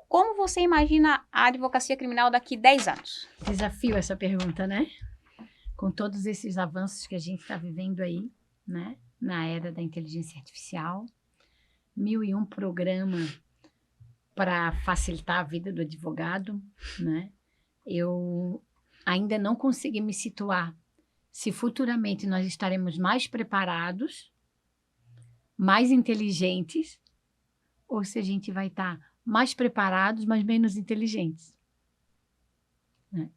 Speaker 1: Como você imagina a advocacia criminal daqui 10 anos?
Speaker 2: Desafio essa pergunta, né? Com todos esses avanços que a gente está vivendo aí, né? Na era da inteligência artificial, 1001 programas para facilitar a vida do advogado, né? Eu ainda não consegui me situar se futuramente nós estaremos mais preparados, mais inteligentes, ou se a gente vai estar mais preparados, mas menos inteligentes. Né?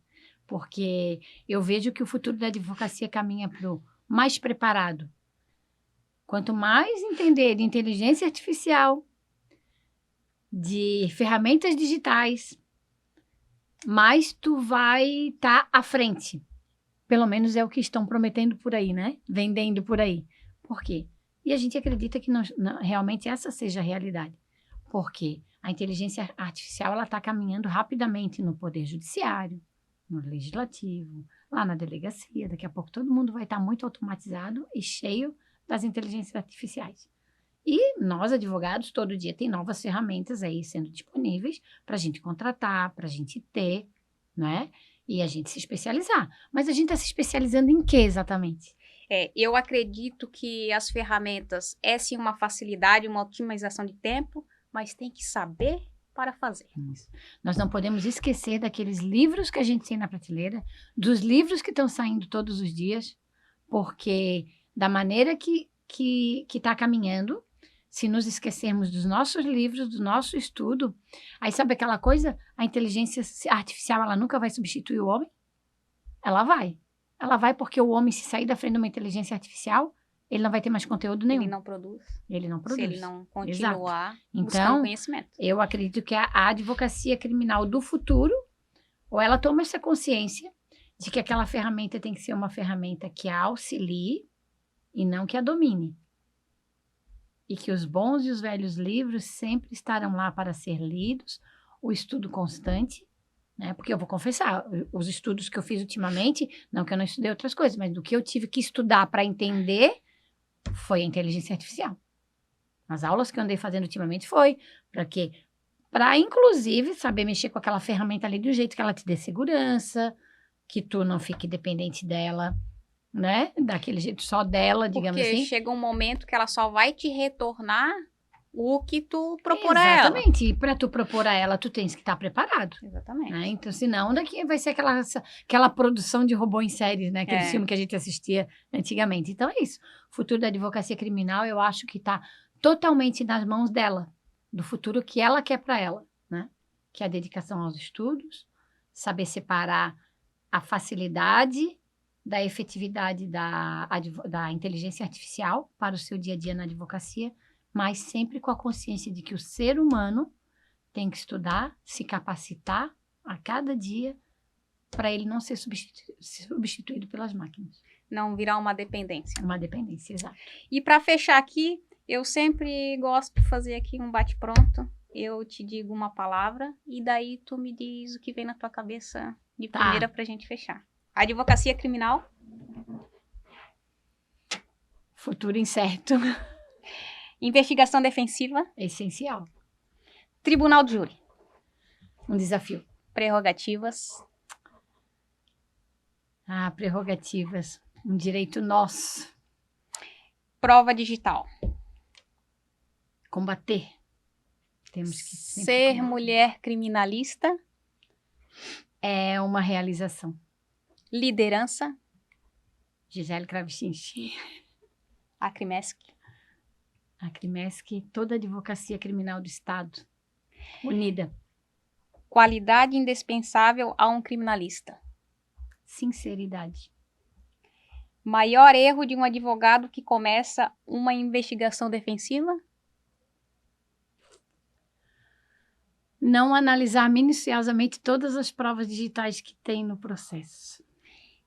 Speaker 2: Porque eu vejo que o futuro da advocacia caminha para o mais preparado. Quanto mais entender de inteligência artificial, de ferramentas digitais, mais tu vai estar à frente. Pelo menos é o que estão prometendo por aí, né? Vendendo por aí. Por quê? E a gente acredita que realmente essa seja a realidade. Porque a inteligência artificial ela está caminhando rapidamente no Poder Judiciário, no Legislativo, lá na delegacia. Daqui a pouco todo mundo vai estar muito automatizado e cheio das inteligências artificiais. E nós, advogados, todo dia tem novas ferramentas aí sendo disponíveis para a gente contratar, para a gente ter, né? E a gente se especializar. Mas a gente está se especializando em quê exatamente?
Speaker 1: Eu acredito que as ferramentas é sim uma facilidade, uma otimização de tempo, mas tem que saber para fazer.
Speaker 2: Isso. Nós não podemos esquecer daqueles livros que a gente tem na prateleira, dos livros que estão saindo todos os dias, porque da maneira que está caminhando, se nos esquecermos dos nossos livros, do nosso estudo, aí sabe aquela coisa? A inteligência artificial, ela nunca vai substituir o homem? Ela vai. Ela vai porque o homem, se sair da frente de uma inteligência artificial, ele não vai ter mais conteúdo nenhum.
Speaker 1: Ele não produz.
Speaker 2: Ele não produz.
Speaker 1: Se ele não continuar buscando
Speaker 2: então,
Speaker 1: conhecimento.
Speaker 2: Eu acredito que a advocacia criminal do futuro, ou ela toma essa consciência de que aquela ferramenta tem que ser uma ferramenta que a auxilie e não que a domine. E que os bons e os velhos livros sempre estarão lá para ser lidos, o estudo constante, né? Porque eu vou confessar, os estudos que eu fiz ultimamente, não que eu não estudei outras coisas, mas do que eu tive que estudar para entender, foi a inteligência artificial. As aulas que eu andei fazendo ultimamente foi para quê? Para, inclusive, saber mexer com aquela ferramenta ali do jeito que ela te dê segurança, que tu não fique dependente dela, né? Daquele jeito só dela, digamos assim.
Speaker 1: Porque chega um momento que ela só vai te retornar o que tu propor a ela.
Speaker 2: Exatamente. E para tu propor a ela, tu tens que estar preparado.
Speaker 1: Exatamente.
Speaker 2: Né? Então, senão, daqui vai ser aquela produção de robô em séries, né? Aquele filme que a gente assistia antigamente. Então, é isso. O futuro da advocacia criminal, eu acho que está totalmente nas mãos dela. Do futuro que ela quer para ela, né? Que é a dedicação aos estudos, saber separar a facilidade da efetividade da inteligência artificial para o seu dia a dia na advocacia, mas sempre com a consciência de que o ser humano tem que estudar, se capacitar a cada dia para ele não ser substituído pelas máquinas.
Speaker 1: Não virar uma dependência.
Speaker 2: Uma dependência, exato.
Speaker 1: E para fechar aqui, eu sempre gosto de fazer aqui um bate-pronto. eu te digo uma palavra e daí tu me diz o que vem na tua cabeça de
Speaker 2: Tá.
Speaker 1: primeira pra gente fechar. Advocacia criminal,
Speaker 2: Futuro incerto.
Speaker 1: investigação defensiva,
Speaker 2: Essencial.
Speaker 1: tribunal de júri,
Speaker 2: Um desafio.
Speaker 1: prerrogativas,
Speaker 2: Prerrogativas. Um direito nosso.
Speaker 1: prova digital,
Speaker 2: Combater. Temos que sempre
Speaker 1: ser
Speaker 2: combater.
Speaker 1: mulher criminalista,
Speaker 2: É uma realização.
Speaker 1: liderança,
Speaker 2: Gisele Kravchinski.
Speaker 1: Acrimesc,
Speaker 2: A Crimesc, toda a advocacia criminal do Estado. Unida.
Speaker 1: qualidade indispensável a um criminalista,
Speaker 2: Sinceridade.
Speaker 1: maior erro de um advogado que começa uma investigação defensiva,
Speaker 2: Não analisar minuciosamente todas as provas digitais que tem no processo.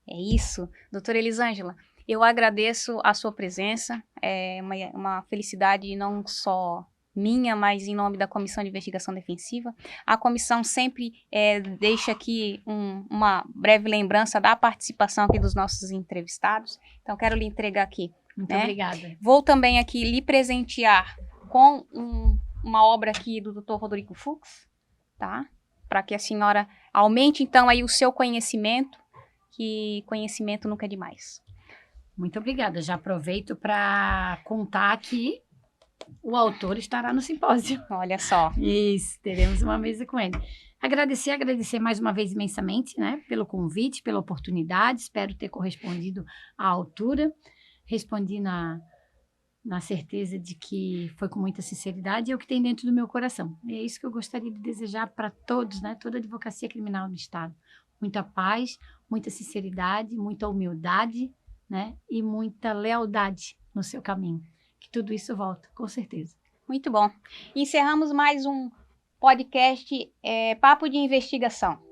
Speaker 1: É isso, doutora Elisângela. Eu agradeço a sua presença, é uma felicidade não só minha, mas em nome da Comissão de Investigação Defensiva. A comissão sempre deixa aqui uma breve lembrança da participação aqui dos nossos entrevistados. Então, quero lhe entregar aqui.
Speaker 2: Muito
Speaker 1: né?
Speaker 2: obrigada.
Speaker 1: Vou também aqui lhe presentear com uma obra aqui do Dr. Rodrigo Fux, tá? Para que a senhora aumente, então, aí o seu conhecimento, que conhecimento nunca é demais.
Speaker 2: Muito obrigada. Já aproveito para contar que o autor estará no simpósio.
Speaker 1: Olha só.
Speaker 2: Isso, teremos uma mesa com ele. Agradecer mais uma vez imensamente, né, pelo convite, pela oportunidade. Espero ter correspondido à altura. Respondi na certeza de que foi com muita sinceridade e é o que tem dentro do meu coração. E é isso que eu gostaria de desejar para todos, né, toda a advocacia criminal do Estado. Muita paz, muita sinceridade, muita humildade, né, e muita lealdade no seu caminho. Que tudo isso volta, com certeza.
Speaker 1: Muito bom. Encerramos mais um podcast Papo de Investigação.